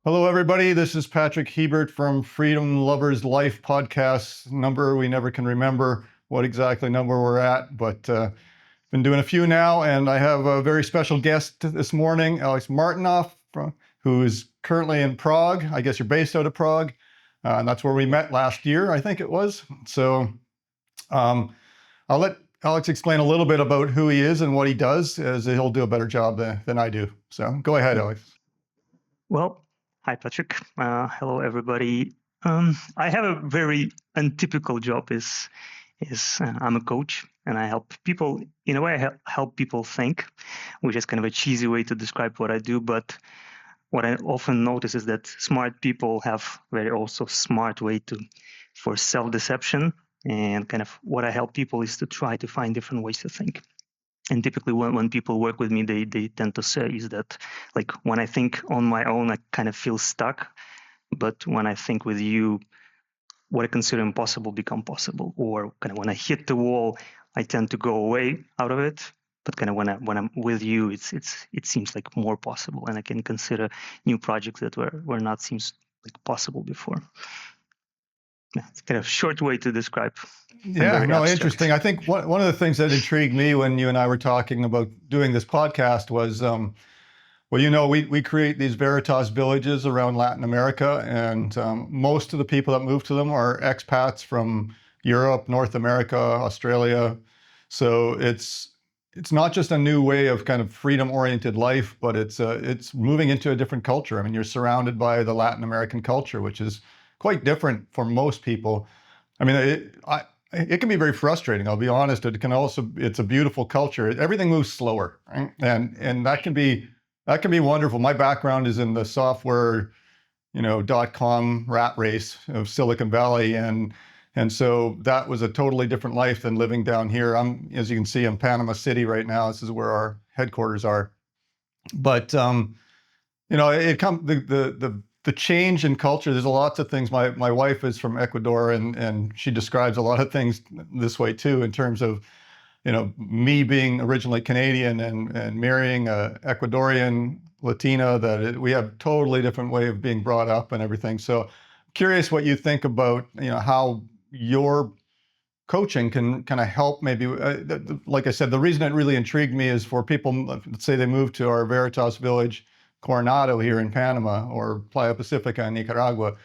Hello, everybody. This is Patrick Hebert from Freedom Lovers Life podcast number. We never can remember what exactly number we're at, but been doing a few now, and I have a very special guest this morning, Alex Martynov, who is currently in Prague. I guess you're based out of Prague, and that's where we met last year, I think it was. So I'll let Alex explain a little bit about who he is and what he does, as he'll do a better job than I do. So go ahead, Alex. Well, hi, Patrick. Hello, everybody. I have a very untypical job. I'm a coach, and I help people. In a way, I help people think, which is kind of a cheesy way to describe what I do. But what I often notice is that smart people have very also smart way for self-deception. And kind of what I help people is to try to find different ways to think. And typically when people work with me, they tend to say is that, like, when I think on my own, I kind of feel stuck. But when I think with you, what I consider impossible become possible. Or kind of when I hit the wall, I tend to go away out of it. But kind of when I'm with you, it seems like more possible, and I can consider new projects that were not seems like possible before. It's kind of short way to describe. Yeah, no, interesting. I think one of the things that intrigued me when you and I were talking about doing this podcast was, well, we create these Veritas Villages around Latin America, and most of the people that move to them are expats from Europe, North America, Australia. So it's not just a new way of kind of freedom-oriented life, but it's moving into a different culture. I mean, you're surrounded by the Latin American culture, which is quite different for most people. I mean, it can be very frustrating. I'll be honest. It's a beautiful culture. Everything moves slower, right? And that can be wonderful. My background is in the software, .com rat race of Silicon Valley, and so that was a totally different life than living down here. As you can see, in Panama City right now. This is where our headquarters are. But the change in culture, there's lots of things. My wife is from Ecuador, and she describes a lot of things this way too, in terms of, me being originally Canadian and marrying a Ecuadorian Latina, we have totally different way of being brought up and everything. So curious what you think about, how your coaching can kind of help maybe, like I said, the reason it really intrigued me is for people, let's say they move to our Veritas Village, Coronado here in Panama, or Playa Pacifica in Nicaragua,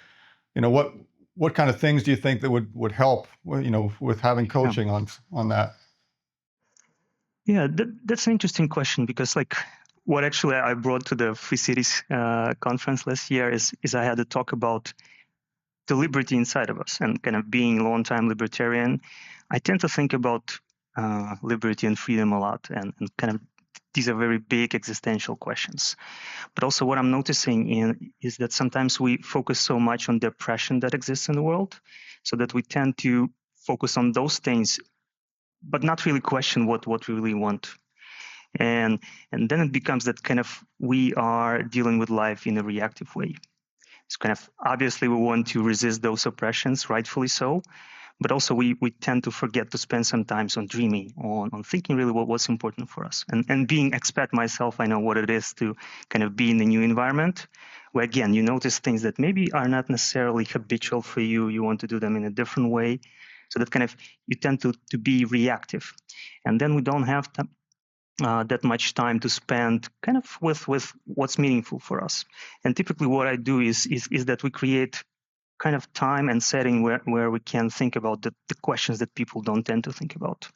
what kind of things do you think that would help, with having coaching on that? Yeah, that's an interesting question, because like what actually I brought to the Free Cities conference last year is I had to talk about the liberty inside of us, and kind of being a long-time libertarian, I tend to think about liberty and freedom a lot, and kind of these are very big existential questions. But also what I'm noticing is that sometimes we focus so much on the oppression that exists in the world, so that we tend to focus on those things, but not really question what we really want. And then it becomes that kind of we are dealing with life in a reactive way. It's kind of obviously we want to resist those oppressions, rightfully so, but also we tend to forget to spend some time on dreaming, on thinking really what's important for us. And being expat myself, I know what it is to kind of be in a new environment, where again, you notice things that maybe are not necessarily habitual for you. You want to do them in a different way. So that kind of, you tend to be reactive. And then we don't have that much time to spend kind of with what's meaningful for us. And typically what I do is that we create kind of time and setting where we can think about the questions that people don't tend to think about.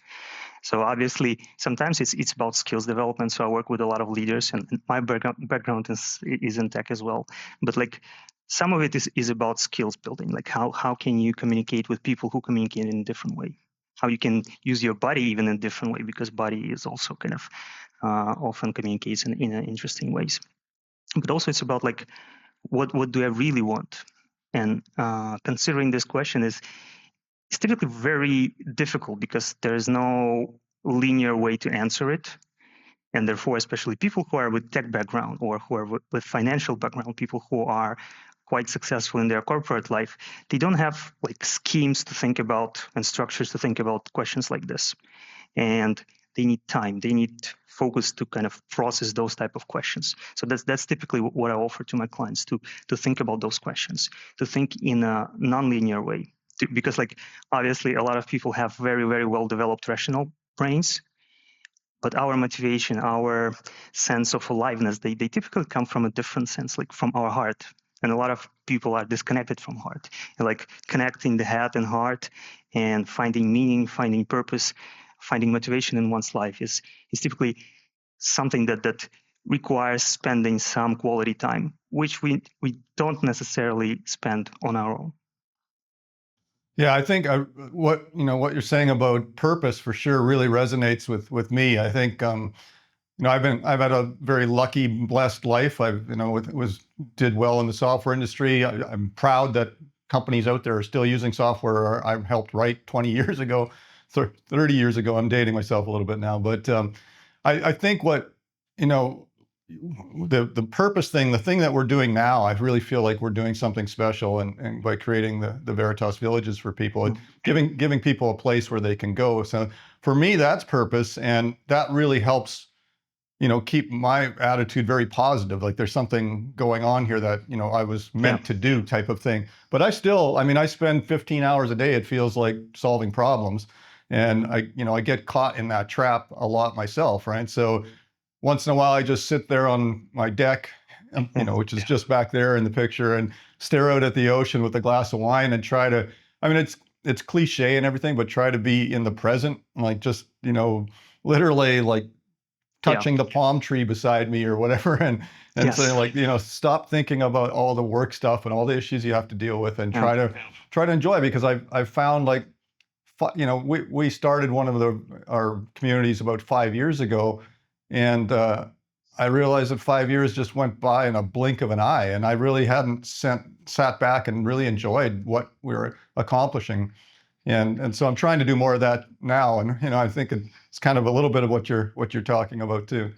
So obviously, sometimes it's about skills development. So I work with a lot of leaders, and my background is in tech as well. But like some of it is about skills building, like how can you communicate with people who communicate in a different way? How you can use your body even in a different way, because body is also kind of often communicates in interesting ways. But also it's about like, what do I really want? And considering this question is typically very difficult, because there is no linear way to answer it. And therefore, especially people who are with tech background, or who are with financial background, people who are quite successful in their corporate life, they don't have like schemes to think about and structures to think about questions like this. And they need time, they need focus to kind of process those type of questions. So that's typically what I offer to my clients, to think about those questions, to think in a non-linear way. Because like obviously a lot of people have very, very well developed rational brains, but our motivation, our sense of aliveness, they typically come from a different sense, like from our heart. And a lot of people are disconnected from heart. And like connecting the head and heart and finding meaning, finding purpose, finding motivation in one's life is typically something that requires spending some quality time, which we don't necessarily spend on our own. Yeah, I think what you're saying about purpose for sure really resonates with me. I think I've had a very lucky, blessed life. I've did well in the software industry. I'm proud that companies out there are still using software I helped write 20 years ago, 30 years ago. I'm dating myself a little bit now, but I think what the purpose thing, the thing that we're doing now, I really feel like we're doing something special, and by creating the Veritas Villages for people, and giving people a place where they can go. So for me, that's purpose, and that really helps keep my attitude very positive. Like there's something going on here that I was meant to do, type of thing. But I spend 15 hours a day, it feels like, solving problems, and I get caught in that trap a lot myself, right? So once in a while, I just sit there on my deck, which is just back there in the picture, and stare out at the ocean with a glass of wine and try to, it's cliche and everything, but try to be in the present, like just, literally like touching the palm tree beside me or whatever. And saying like, stop thinking about all the work stuff and all the issues you have to deal with, and try to enjoy, because I've found like, we started one of our communities about 5 years ago. And I realized that 5 years just went by in a blink of an eye, and I really hadn't sat back and really enjoyed what we were accomplishing. And so I'm trying to do more of that now. And I think it's kind of a little bit of what you're talking about too.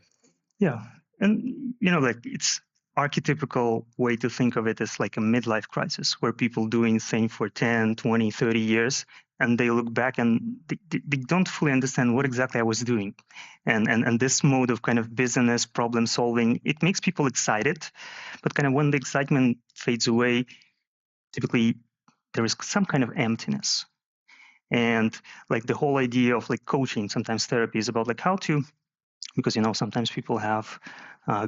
Yeah. And, like it's archetypical way to think of it as like a midlife crisis, where people doing things for 10, 20, 30 years, and they look back and they don't fully understand what exactly I was doing. And this mode of kind of business problem solving, it makes people excited, but kind of when the excitement fades away, typically there is some kind of emptiness. And like the whole idea of like coaching, sometimes therapy, is about like how to, because sometimes people have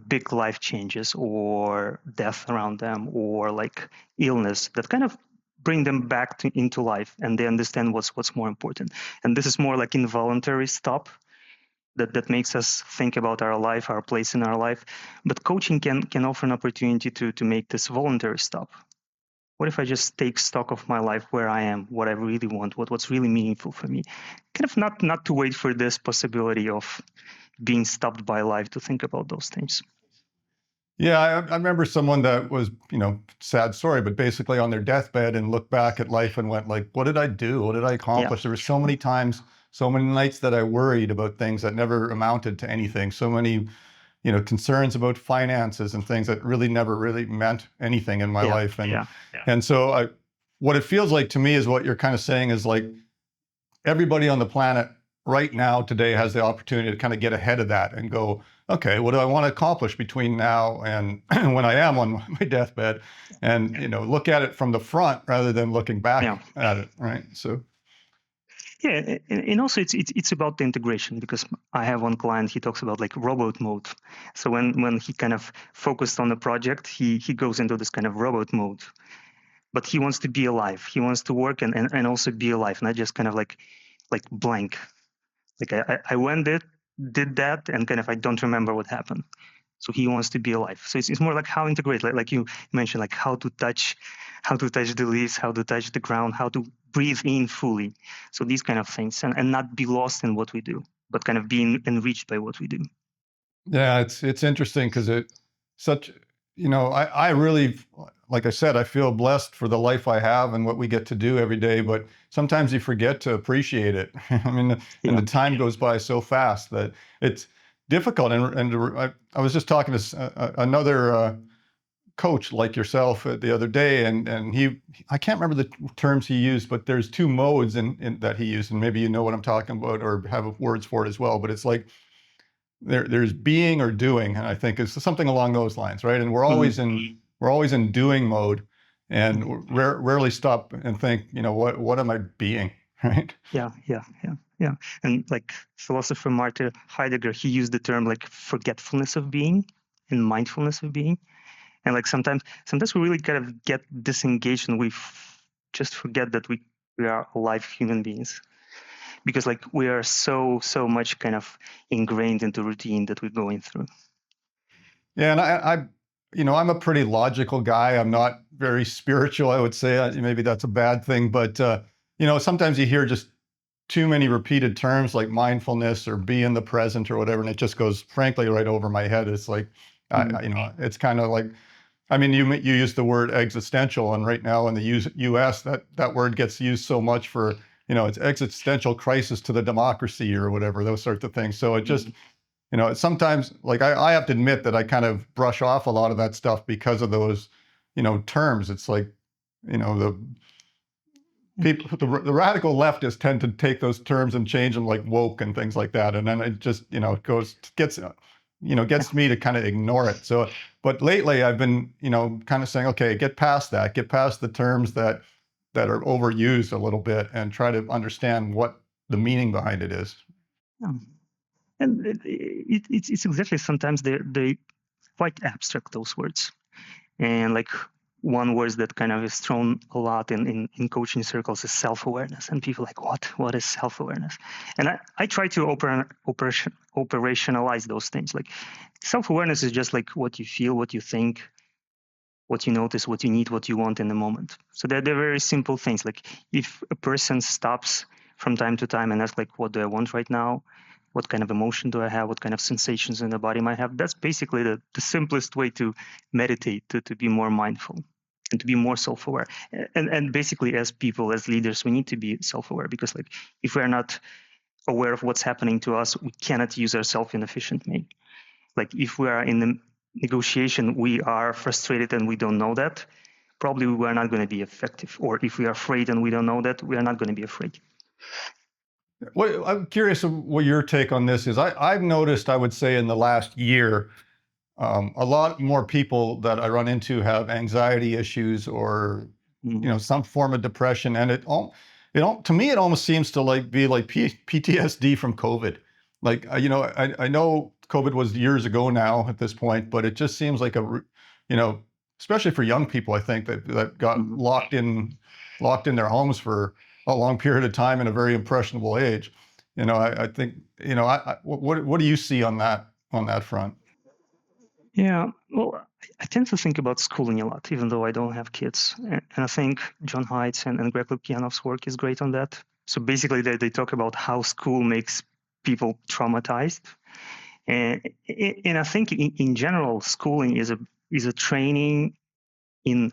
big life changes or death around them, or like illness that kind of bring them back into life, and they understand what's more important. And this is more like involuntary stop that makes us think about our life, our place in our life. But coaching can offer an opportunity to make this voluntary stop. What if I just take stock of my life, where I am, what I really want, what's really meaningful for me? Kind of not to wait for this possibility of being stopped by life to think about those things. Yeah, I remember someone that was, sad story, but basically on their deathbed, and looked back at life and went like, what did I do? What did I accomplish? There were so many times, so many nights that I worried about things that never amounted to anything. So many, concerns about finances and things that really never really meant anything in my life. And so what it feels like to me is what you're kind of saying is like, everybody on the planet right now today has the opportunity to kind of get ahead of that and go, okay, what do I want to accomplish between now and when I am on my deathbed? And, look at it from the front rather than looking back at it, right? So. Yeah, and also it's about the integration, because I have one client, he talks about like robot mode. So when he kind of focused on the project, he goes into this kind of robot mode. But he wants to be alive. He wants to work and also be alive, not just kind of like blank. Like I went there, did that, and kind of I don't remember what happened. So he wants to be alive. So it's more like how integrate, like you mentioned, like how to touch the leaves, how to touch the ground, how to breathe in fully. So these kind of things, and not be lost in what we do, but kind of being enriched by what we do. Yeah, it's interesting because I really, like I said, I feel blessed for the life I have and what we get to do every day, but sometimes you forget to appreciate it. And the time goes by so fast that it's difficult. And I was just talking to another coach like yourself the other day, and I can't remember the terms he used, but there's two modes in that he used, and maybe you know what I'm talking about or have words for it as well. But it's like there's being or doing, and I think it's something along those lines, right? And we're always in doing mode, and rarely stop and think, what am I being, right? Yeah. And like philosopher Martin Heidegger, he used the term like forgetfulness of being and mindfulness of being. And like sometimes we really kind of get disengaged and we just forget that we are alive human beings, because like we are so much kind of ingrained into routine that we're going through. Yeah, and I'm a pretty logical guy. I'm not very spiritual, I would say. Maybe that's a bad thing, but sometimes you hear just too many repeated terms like mindfulness or be in the present or whatever, and it just goes, frankly, right over my head. It's like, it's kind of like, I mean, you used the word existential, and right now in the U.S., that word gets used so much for, it's existential crisis to the democracy or whatever, those sorts of things. So it just, sometimes, like, I have to admit that I kind of brush off a lot of that stuff because of those, terms. It's like, the radical leftists tend to take those terms and change them like woke and things like that. And then it just, gets me to kind of ignore it. So, but lately I've been, kind of saying, okay, get past that, get past the terms that are overused a little bit and try to understand what the meaning behind it is. Yeah. And it's exactly, sometimes they quite abstract, those words. And like one word that kind of is thrown a lot in coaching circles is self-awareness. And people are like, what is self-awareness? And I try to operationalize those things. Like self-awareness is just like what you feel, what you think, what you notice, what you need, what you want in the moment. So they're very simple things. Like if a person stops from time to time and asks, like, what do I want right now? What kind of emotion do I have? What kind of sensations in the body might have? That's basically the simplest way to meditate, to be more mindful and to be more self-aware. And basically, as people, as leaders, we need to be self-aware, because like if we're not aware of what's happening to us, we cannot use ourselves in an efficient way. Like if we are in the negotiation, we are frustrated and we don't know that, probably we are not going to be effective. Or if we are afraid and we don't know that, we are not going to be afraid. Well, I'm curious of what your take on this is. I've noticed, I would say, in the last year, a lot more people that I run into have anxiety issues or, some form of depression, and to me, it almost seems to be like PTSD from COVID. Like, I know COVID was years ago now at this point, but it just seems like especially for young people, I think that got locked in their homes for a long period of time in a very impressionable age. I think, what do you see on that front? Yeah, well, I tend to think about schooling a lot, even though I don't have kids. And I think John Haidt's and Greg Lukianov's work is great on that. So basically, they talk about how school makes people traumatized. And I think in general, schooling is a training in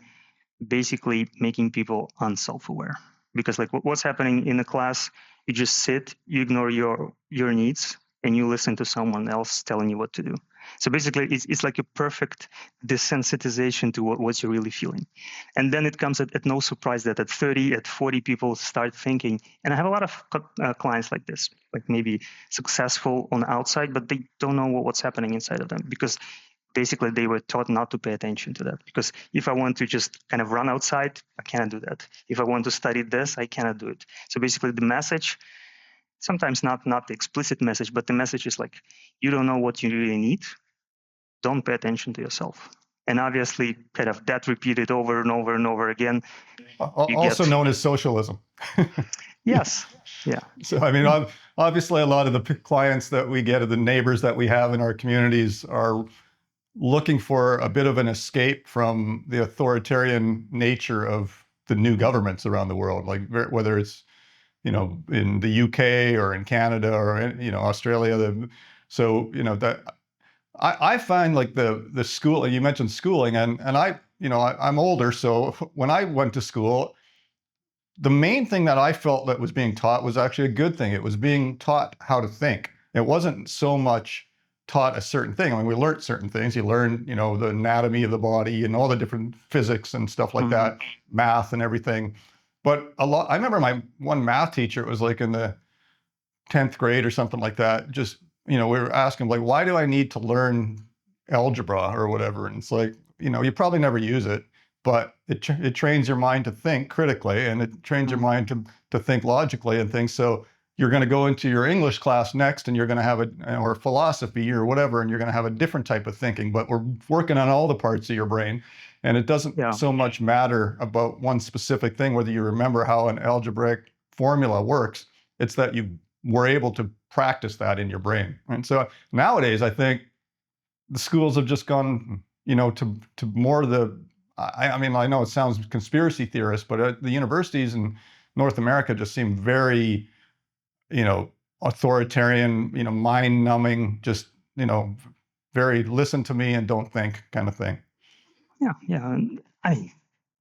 basically making people unself-aware. Because like what's happening in a class, you just sit, you ignore your needs, and you listen to someone else telling you what to do. So basically, it's like a perfect desensitization to what you're really feeling. And then it comes at no surprise that at 30, at 40, people start thinking. And I have a lot of clients like this, like maybe successful on the outside, but they don't know what's happening inside of them, because basically they were taught not to pay attention to that. Because if I want to just kind of run outside, I cannot do that. If I want to study this, I cannot do it. So basically the message, sometimes not the explicit message, but the message is like, you don't know what you really need. Don't pay attention to yourself. And obviously kind of that repeated over and over and over again. Also known as socialism. Yes. Yeah. So, I mean, obviously a lot of the clients that we get, or the neighbors that we have in our communities, are looking for a bit of an escape from the authoritarian nature of the new governments around the world, like whether it's, in the UK or in Canada or in, Australia. So, that I find like the school, you mentioned schooling, and I'm older. So when I went to school, the main thing that I felt that was being taught was actually a good thing. It was being taught how to think. It wasn't so much taught a certain thing. I mean, we learned certain things. You learn, the anatomy of the body and all the different physics and stuff like that, math and everything. But I remember my one math teacher, it was like in the 10th grade or something like that. Just, we were asking like, why do I need to learn algebra or whatever? And it's like, you probably never use it, but it trains your mind to think critically, and it trains your mind to think logically and things. So you're going to go into your English class next, and you're going to have or philosophy or whatever, and you're going to have a different type of thinking, but we're working on all the parts of your brain. And it doesn't so much matter about one specific thing, whether you remember how an algebraic formula works. It's that you were able to practice that in your brain. And so nowadays, I think the schools have just gone, to more I mean, I know it sounds conspiracy theorist, but the universities in North America just seem very, authoritarian, mind numbing, just, very listen to me and don't think kind of thing. Yeah. And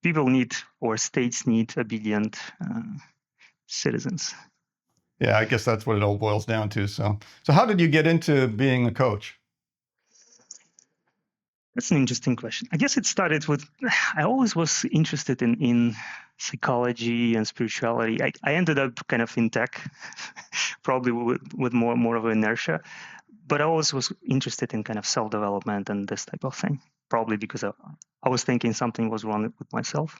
people need, or states need, obedient citizens. Yeah, I guess that's what it all boils down to. So how did you get into being a coach? That's an interesting question. I guess it started with, I always was interested in psychology and spirituality. I ended up kind of in tech, probably with more of an inertia, but I always was interested in kind of self-development and this type of thing, probably because I was thinking something was wrong with myself.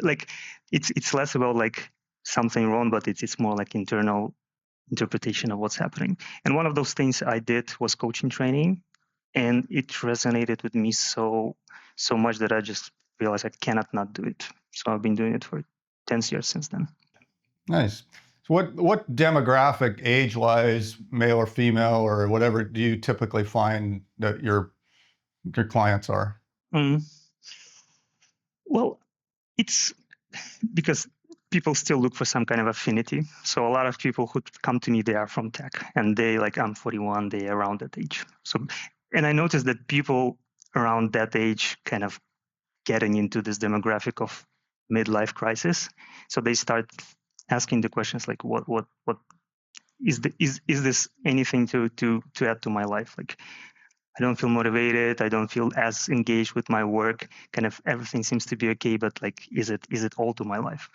Like it's less about like something wrong, but it's more like internal interpretation of what's happening. And one of those things I did was coaching training. And it resonated with me so much that I just realized I cannot not do it. So I've been doing it for 10 years since then. Nice. So what demographic, age-wise, male or female or whatever, do you typically find that your clients are? Well, it's because people still look for some kind of affinity. So a lot of people who come to me, they are from tech, and they like, I'm 41, they around that age. So, and I noticed that people around that age kind of getting into this demographic of midlife crisis. So they start asking the questions like, what is this anything to add to my life? Like, I don't feel motivated. I don't feel as engaged with my work. Kind of everything seems to be okay, but like, is it all to my life?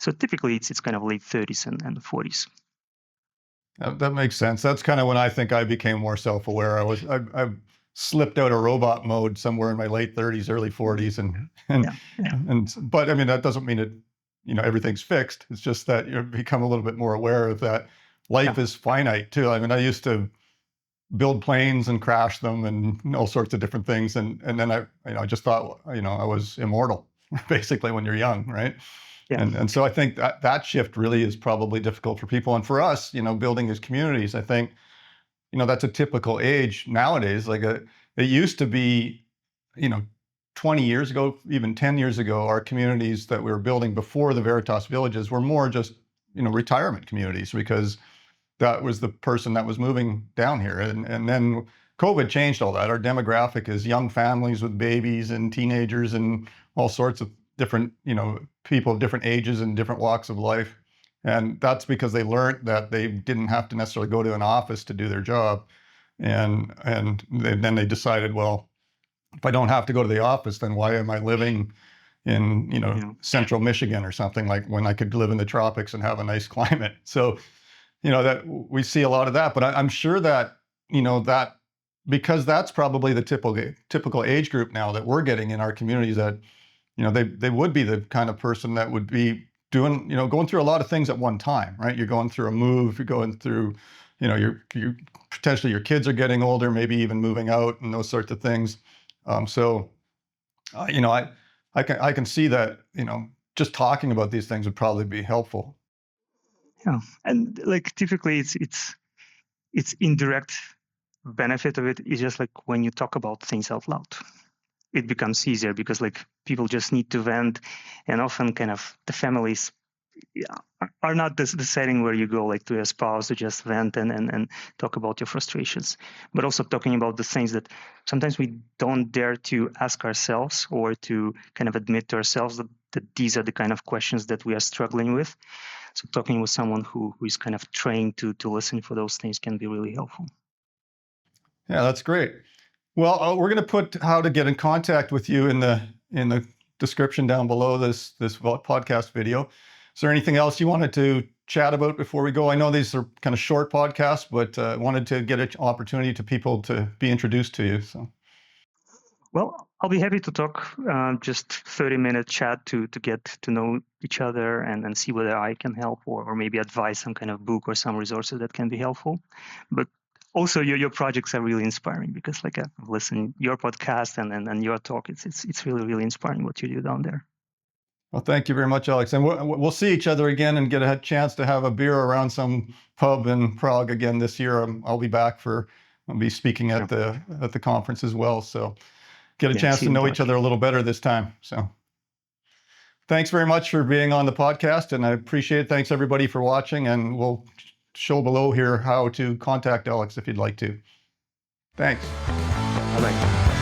So typically, it's kind of late 30s and 40s. That makes sense. That's kind of when I think I became more self-aware. I slipped out of robot mode somewhere in my late 30s, early 40s, but I mean that doesn't mean it, everything's fixed. It's just that you become a little bit more aware of that life is finite too. I mean, I used to build planes and crash them and all sorts of different things, and then I just thought, I was immortal, basically, when you're young, right? Yeah. And so I think that shift really is probably difficult for people. And for us, building these communities, I think, that's a typical age nowadays. Like it used to be, 20 years ago, even 10 years ago, our communities that we were building before the Veritas Villages were more just, retirement communities, because that was the person that was moving down here. And then COVID changed all that. Our demographic is young families with babies and teenagers and all sorts of different, people of different ages and different walks of life. And that's because they learned that they didn't have to necessarily go to an office to do their job. And then they decided, well, if I don't have to go to the office, then why am I living in, central Michigan or something, like when I could live in the tropics and have a nice climate? So, that we see a lot of that. But I'm sure that, that because that's probably the typical age group now that we're getting in our communities, that they would be the kind of person that would be doing, going through a lot of things at one time, right? You're going through a move, you're going through, you're potentially your kids are getting older, maybe even moving out and those sorts of things. I can see that, just talking about these things would probably be helpful. Yeah, and like typically it's indirect benefit of it is just like when you talk about things out loud. It becomes easier because like people just need to vent, and often kind of the families are not the setting where you go like to a spouse to just vent and talk about your frustrations, but also talking about the things that sometimes we don't dare to ask ourselves or to kind of admit to ourselves that these are the kind of questions that we are struggling with. So talking with someone who is kind of trained to listen for those things can be really helpful. Yeah, that's great. Well, we're going to put how to get in contact with you in the description down below this podcast video. Is there anything else you wanted to chat about before we go? I know these are kind of short podcasts, but wanted to get an opportunity to people to be introduced to you. So, Well, I'll be happy to talk. Just 30-minute chat to get to know each other and see whether I can help or maybe advise some kind of book or some resources that can be helpful. But also, your projects are really inspiring because, like, I've listened your podcast and your talk. It's really inspiring what you do down there. well, thank you very much, Alex. And we'll see each other again and get a chance to have a beer around some pub in Prague again this year. I'll be back I'll be speaking at the conference as well. So get a chance to know each other a little better this time. So thanks very much for being on the podcast, and I appreciate it. Thanks everybody for watching, and we'll show below here how to contact Alex if you'd like to. Thanks. Bye-bye.